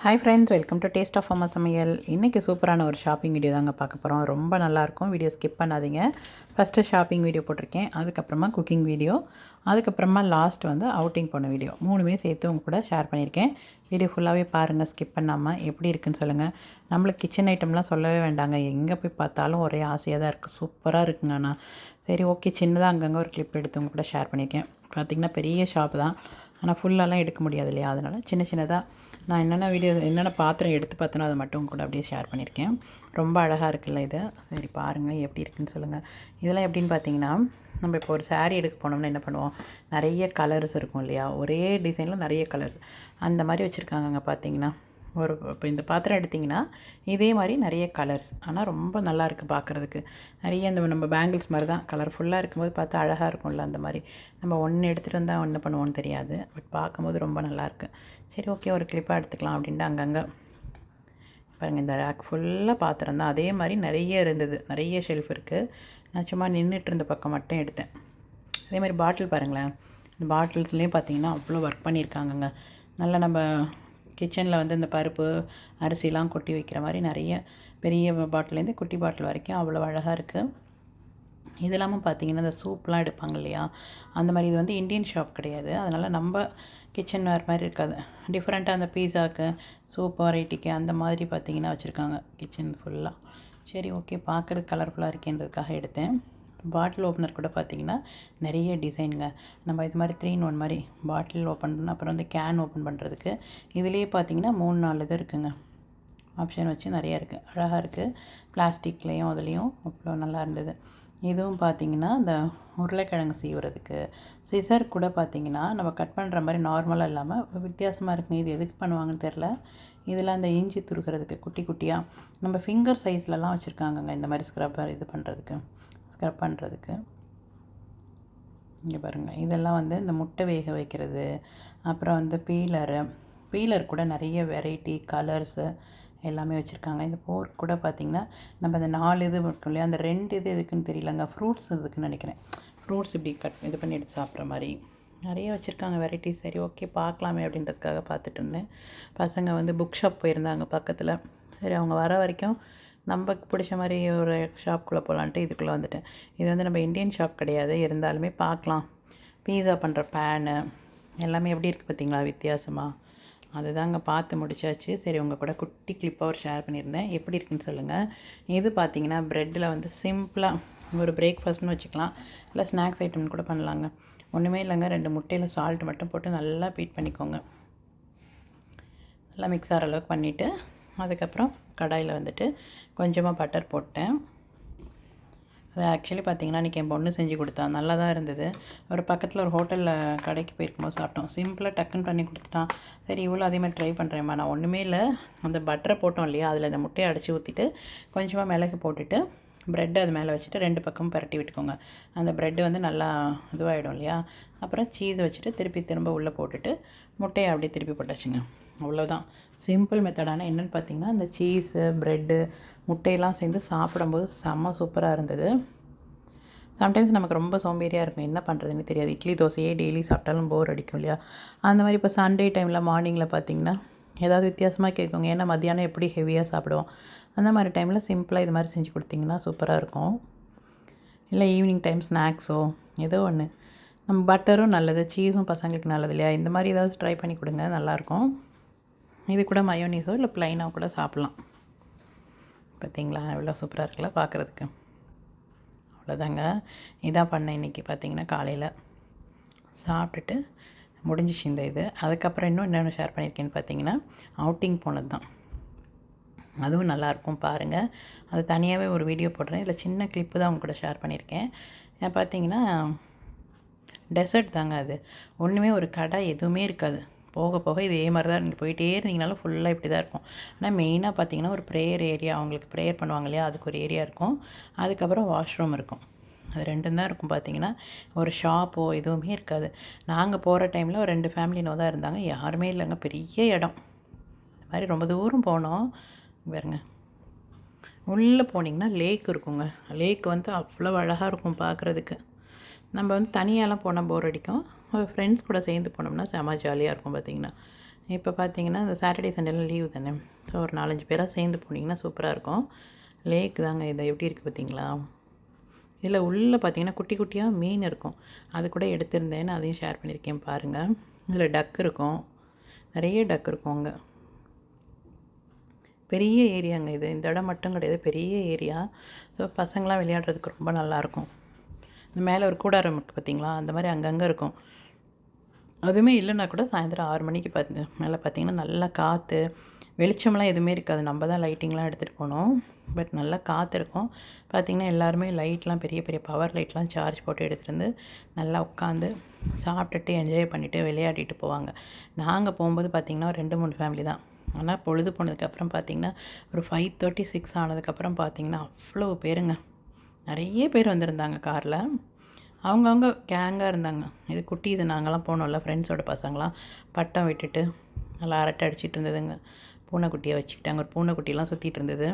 Hi friends, welcome to taste of Amma Samayal. இன்றைக்கி சூப்பரான ஒரு ஷாப்பிங் வீடியோ தாங்க பார்க்க போகிறோம். ரொம்ப நல்லாயிருக்கும். வீடியோ ஸ்கிப் பண்ணாதீங்க. ஃபஸ்ட்டு ஷாப்பிங் வீடியோ போட்டிருக்கேன், அதுக்கப்புறமா குக்கிங் வீடியோ, அதுக்கப்புறமா லாஸ்ட் வந்து அவுட்டிங் போன வீடியோ, மூணுமே சேர்த்து உங்க கூட ஷேர் பண்ணியிருக்கேன். வீடியோ ஃபுல்லாகவே பாருங்கள், ஸ்கிப் பண்ணாமல். எப்படி இருக்குன்னு சொல்லுங்கள். நம்மளுக்கு கிச்சன் ஐட்டம்லாம் சொல்லவே வேண்டாங்க. எங்கே போய் பார்த்தாலும் ஒரே ஆசையாக தான் இருக்குது. சூப்பராக இருக்குங்க. நான் சரி ஓகே, சின்னதாக அங்கங்கே ஒரு கிளிப் எடுத்து உங்க கூட ஷேர் பண்ணியிருக்கேன். பார்த்திங்கன்னா பெரிய ஷாப் தான், ஆனால் ஃபுல்லெல்லாம் எடுக்க முடியாது இல்லையா, அதனால் சின்ன சின்னதாக நான் என்னென்ன பாத்திரம் எடுத்து பார்த்தேனோ அதை மட்டும் கூட அப்படியே ஷேர் பண்ணியிருக்கேன். ரொம்ப அழகாக இருக்குல்ல இது. சரி பாருங்கள் எப்படி இருக்குன்னு சொல்லுங்கள். இதெல்லாம் எப்படின்னு பார்த்தீங்கன்னா, நம்ம இப்போ ஒரு சாரீ எடுக்க போனோம்னா என்ன பண்ணுவோம், நிறைய கலர்ஸ் இருக்கும் இல்லையா, ஒரே டிசைனில் நிறைய கலர்ஸ் அந்த மாதிரி வச்சுருக்காங்கங்க. பார்த்தீங்கன்னா இப்போ இந்த பாத்திரம் எடுத்திங்கன்னா இதே மாதிரி நிறைய கலர்ஸ், ஆனால் ரொம்ப நல்லாயிருக்கு பார்க்குறதுக்கு. நிறைய இந்த நம்ம பேங்கிள்ஸ் மாதிரி தான் கலர்ஃபுல்லாக இருக்கும்போது பார்த்தா அழகாக இருக்கும்ல. அந்த மாதிரி நம்ம ஒன்று எடுத்துகிட்டு வந்தால் ஒன்று பண்ணுவோன்னு தெரியாது, பட் பார்க்கும்போது ரொம்ப நல்லாயிருக்கு. சரி ஓகே, ஒரு கிளிப்பாக எடுத்துக்கலாம் அப்படின்ட்டு அங்கங்கே பாருங்கள், இந்த ரேக் ஃபுல்லாக பாத்திரம் தான். அதே மாதிரி நிறைய இருந்தது, நிறைய ஷெல்ஃப் இருக்குது. நான் சும்மா நின்றுட்டு இருந்த பக்கம் மட்டும் எடுத்தேன். அதே மாதிரி பாட்டில் பாருங்களேன், இந்த பாட்டில்ஸ்லேயும் பார்த்தீங்கன்னா அவ்வளோ ஒர்க் பண்ணியிருக்காங்கங்க. நல்லா நம்ம கிச்சனில் வந்து இந்த பருப்பு அரிசிலாம் கொட்டி வைக்கிற மாதிரி நிறைய பெரிய பாட்டிலேருந்து குட்டி பாட்டில் வரைக்கும் அவ்வளோ அழகாக இருக்குது. இது இல்லாமல் பார்த்திங்கன்னா இந்த சூப்லாம் எடுப்பாங்க இல்லையா, அந்த மாதிரி. இது வந்து இந்தியன் ஷாப் கிடையாது, அதனால் நம்ம கிச்சன் வேறு மாதிரி இருக்காது. டிஃப்ரெண்ட்டாக அந்த பீஸாக்கு சூப் வெரைட்டிக்கு அந்த மாதிரி பார்த்திங்கன்னா வச்சுருக்காங்க கிச்சன் ஃபுல்லாக. சரி ஓகே, பார்க்குறது கலர்ஃபுல்லாக இருக்கேன்றதுக்காக எடுத்தேன். பாட்டில் ஓப்பனர் கூட பார்த்திங்கன்னா நிறைய டிசைனுங்க. நம்ம இது மாதிரி 3-in-1 மாதிரி பாட்டில் ஓப்பன் பண்ண, அப்புறம் வந்து கேன் ஓப்பன் பண்ணுறதுக்கு இதுலேயே பார்த்திங்கன்னா 3-4 இது இருக்குதுங்க. ஆப்ஷன் வச்சு நிறையா இருக்குது, அழகாக இருக்குது. பிளாஸ்டிக்லேயும் அதுலேயும் அவ்வளோ நல்லா இருந்தது. இதுவும் பார்த்திங்கன்னா இந்த உருளைக்கிழங்கு சீவுறதுக்கு சிசர் கூட பார்த்திங்கன்னா நம்ம கட் பண்ணுற மாதிரி நார்மலாக இல்லாமல் வித்தியாசமாக இருக்குங்க. இது எதுக்கு பண்ணுவாங்கன்னு தெரில. இதில் அந்த இஞ்சி துருக்கிறதுக்கு குட்டி குட்டியாக நம்ம ஃபிங்கர் சைஸ்லலாம் வச்சுருக்காங்கங்க. இந்த மாதிரி ஸ்க்ரப் பண்ணுறதுக்கு இங்கே பாருங்கள். இதெல்லாம் வந்து இந்த முட்டை வேக வைக்கிறது, அப்புறம் வந்து பீலர் கூட நிறைய வெரைட்டி கலர்ஸு எல்லாமே வச்சுருக்காங்க. இந்த போர்க் கூட பார்த்திங்கன்னா நம்ம அந்த 4 இது இருக்கும் இல்லையா, அந்த 2 இது எதுக்குன்னு தெரியலங்க, ஃப்ரூட்ஸ் இதுக்குன்னு நினைக்கிறேன். ஃப்ரூட்ஸ் இப்படி இது பண்ணி எடுத்து சாப்பிட்ற மாதிரி நிறைய வச்சுருக்காங்க வெரைட்டிஸ். சரி ஓகே, பார்க்கலாமே அப்படின்றதுக்காக பார்த்துட்டு இருந்தேன். பசங்க வந்து புக் ஷாப் போயிருந்தாங்க பக்கத்தில். சரி அவங்க வர வரைக்கும் நமக்கு பிடிச்ச மாதிரி ஒரு ஷாப்புக்குள்ளே போகலான்ட்டு இதுக்குள்ளே வந்துட்டேன். இது வந்து நம்ம இந்தியன் ஷாப் கிடையாது, இருந்தாலுமே பார்க்கலாம். பீஸா பண்ணுற பேனு எல்லாமே எப்படி இருக்குது பார்த்திங்களா, வித்தியாசமாக. அதுதாங்க பார்த்து முடிச்சாச்சு. சரி உங்கள் கூட குட்டி கிளிப்பாக ஒரு ஷேர் பண்ணியிருந்தேன், எப்படி இருக்குன்னு சொல்லுங்கள். இது பார்த்திங்கன்னா ப்ரெட்டில் வந்து சிம்பிளாக ஒரு பிரேக்ஃபாஸ்ட்னு வச்சுக்கலாம், இல்லை ஸ்நாக்ஸ் ஐட்டம்னு கூட பண்ணலாங்க. ஒன்றுமே இல்லைங்க, 2 முட்டையில் சால்ட் மட்டும் போட்டு நல்லா பீட் பண்ணிக்கோங்க. நல்லா மிக்ஸ் ஆகிற அளவுக்கு பண்ணிவிட்டு அதுக்கப்புறம் கடாயில் வந்துட்டு கொஞ்சமாக பட்டர் போட்டேன். அது ஆக்சுவலி பார்த்திங்கன்னா இன்றைக்கி என் பொண்ணு செஞ்சு கொடுத்தா, நல்லா தான் இருந்தது. ஒரு பக்கத்தில் ஒரு ஹோட்டலில் கடைக்கு போயிருக்கும்போது சாப்பிட்டோம். சிம்பிளாக டக்குன்னு பண்ணி கொடுத்துட்டான். சரி இவ்வளோ அதே மாதிரி ட்ரை பண்ணுறேம்மா. நான் ஒன்றுமே இல்லை, அந்த பட்டரை போட்டோம் இல்லையா, அதில் அந்த முட்டையை அடித்து ஊற்றிட்டு கொஞ்சமாக மிளகு போட்டுட்டு ப்ரெட்டு அது மேலே வச்சுட்டு 2 பக்கமும் பரட்டி விட்டுக்கோங்க. அந்த ப்ரெட்டு வந்து நல்லா இதுவாகிடும் இல்லையா. அப்புறம் சீஸ் வச்சுட்டு திரும்ப உள்ளே போட்டுட்டு முட்டையை அப்படியே திருப்பி போட்டாச்சுங்க. அவ்வளோதான், சிம்பிள் மெத்தடான. என்னென்னு பார்த்தீங்கன்னா இந்த சீஸு ப்ரெட்டு முட்டையெல்லாம் சேர்ந்து சாப்பிடும்போது செம்ம சூப்பராக இருந்தது. சம்டைம்ஸ் நமக்கு ரொம்ப சோம்பேறியாக இருக்கும், என்ன பண்ணுறதுன்னு தெரியாது. இட்லி தோசையே டெய்லி சாப்பிட்டாலும் போர் அடிக்கும் இல்லையா. அந்த மாதிரி இப்போ சண்டே டைமில் மார்னிங்கில் பார்த்திங்கன்னா ஏதாவது வித்தியாசமாக கேட்குங்க. ஏன்னா மத்தியானம் எப்படி ஹெவியாக சாப்பிடுவோம், அந்த மாதிரி டைமில் சிம்பிளாக இது மாதிரி செஞ்சு கொடுத்திங்கன்னா சூப்பராக இருக்கும். இல்லை ஈவினிங் டைம் ஸ்நாக்ஸோ ஏதோ ஒன்று. நம்ம பட்டரும் நல்லது, சீஸும் பசங்களுக்கு நல்லது இல்லையா. இந்த மாதிரி ஏதாவது ட்ரை பண்ணி கொடுங்க, நல்லாயிருக்கும். இது கூட மயோனீஸோ இல்லை ப்ளைனாக கூட சாப்பிட்லாம். பார்த்திங்களா எவ்வளோ சூப்பராக இருக்குல்ல பார்க்குறதுக்கு. அவ்வளோதாங்க, இதான் பண்ணேன் இன்றைக்கி. பார்த்திங்கன்னா காலையில் சாப்பிட்டுட்டு முடிஞ்சிச்சு இந்த இது. அதுக்கப்புறம் இன்னும் என்னென்ன ஷேர் பண்ணியிருக்கேன்னு பார்த்தீங்கன்னா அவுட்டிங் போனது தான். அதுவும் நல்லாயிருக்கும் பாருங்கள். அது தனியாகவே ஒரு வீடியோ போடுறேன். இதில் சின்ன கிளிப்பு தான் அவங்க கூட ஷேர் பண்ணியிருக்கேன். பார்த்தீங்கன்னா டெசர்ட் தாங்க. அது ஒன்றுமே ஒரு கடை எதுவுமே இருக்காது. போக போக இதே மாதிரி தான், நீங்கள் போயிட்டே இருந்தீங்கனாலும் ஃபுல்லாக இப்படி தான் இருக்கும். ஆனால் மெயினாக பார்த்தீங்கன்னா ஒரு ப்ரேயர் ஏரியா, அவங்களுக்கு ப்ரேயர் பண்ணுவாங்க இல்லையா, அதுக்கு ஒரு ஏரியா இருக்கும். அதுக்கப்புறம் வாஷ்ரூம் இருக்கும். அது 2 தான் இருக்கும். பார்த்தீங்கன்னா ஒரு ஷாப்போ எதுவுமே இருக்காது. நாங்கள் போகிற டைமில் ஒரு 2 ஃபேமிலினோ தான் இருந்தாங்க, யாருமே இல்லைங்க. பெரிய இடம். இந்த மாதிரி ரொம்ப தூரம் போனோம். பாருங்க, உள்ளே போனீங்கன்னா லேக் இருக்குங்க. லேக் வந்து அவ்வளோ அழகாக இருக்கும் பார்க்குறதுக்கு. நம்ம வந்து தனியாலாம் போனால் போர் அடிக்கும், ஃப்ரெண்ட்ஸ் கூட சேர்ந்து போனோம்னா செம ஜாலியாக இருக்கும். பார்த்திங்கன்னா இப்போ பார்த்தீங்கன்னா இந்த சாட்டர்டே சண்டேலாம் லீவு தானே, ஸோ ஒரு 4-5 பேராக சேர்ந்து போனீங்கன்னா சூப்பராக இருக்கும். லேக் தாங்க இது, எப்படி இருக்குது பார்த்தீங்களா? இதில் உள்ளே பார்த்தீங்கன்னா குட்டி குட்டியாக மீன் இருக்கும், அது கூட எடுத்திருந்தேன், நான் அதையும் ஷேர் பண்ணியிருக்கேன் பாருங்கள். இதில் டக் இருக்கும், நிறைய டக் இருக்கும் அங்கே. பெரிய ஏரியாங்க இது, இந்த இடம் மட்டும் கிடையாது, பெரிய ஏரியா. ஸோ பசங்களாம் விளையாடுறதுக்கு ரொம்ப நல்லாயிருக்கும். இந்த மேலே ஒரு கூடாரம் இருக்குது பார்த்தீங்களா, அந்த மாதிரி அங்கங்கே இருக்கும். அதுவுமே இல்லைன்னா கூட சாயந்தரம் 6 மணிக்கு மேலே பார்த்தீங்கன்னா நல்லா காற்று, வெளிச்சம்லாம் எதுவுமே இருக்காது, நம்ம தான் லைட்டிங்லாம் எடுத்துகிட்டு போனோம். பட் நல்லா காற்று இருக்கும். பார்த்திங்கன்னா எல்லாருமே லைட்லாம் பெரிய பெரிய பவர் லைட்லாம் சார்ஜ் போட்டு எடுத்துகிட்டு வந்து நல்லா உட்காந்து சாப்பிட்டுட்டு என்ஜாய் பண்ணிவிட்டு விளையாடிட்டு போவாங்க. நாங்கள் போகும்போது பார்த்திங்கன்னா ஒரு 2-3 ஃபேமிலி தான். ஆனால் பொழுது போனதுக்கப்புறம் பார்த்திங்கன்னா ஒரு 5:36 ஆனதுக்கப்புறம் பார்த்திங்கன்னா அவ்வளோ பேருங்க, நிறைய பேர் வந்திருந்தாங்க காரில். அவங்கவுங்க கேங்காக இருந்தாங்க. இது குட்டி, இது நாங்கள்லாம் போனோம்ல ஃப்ரெண்ட்ஸோட பசங்களாம் பட்டம் விட்டுட்டு நல்லா அரட்டை அடிச்சிட்டு இருந்ததுங்க. பூனைக்குட்டியை வச்சுக்கிட்டாங்க, ஒரு பூனைக்குட்டிலாம் சுற்றிட்டு இருந்தது.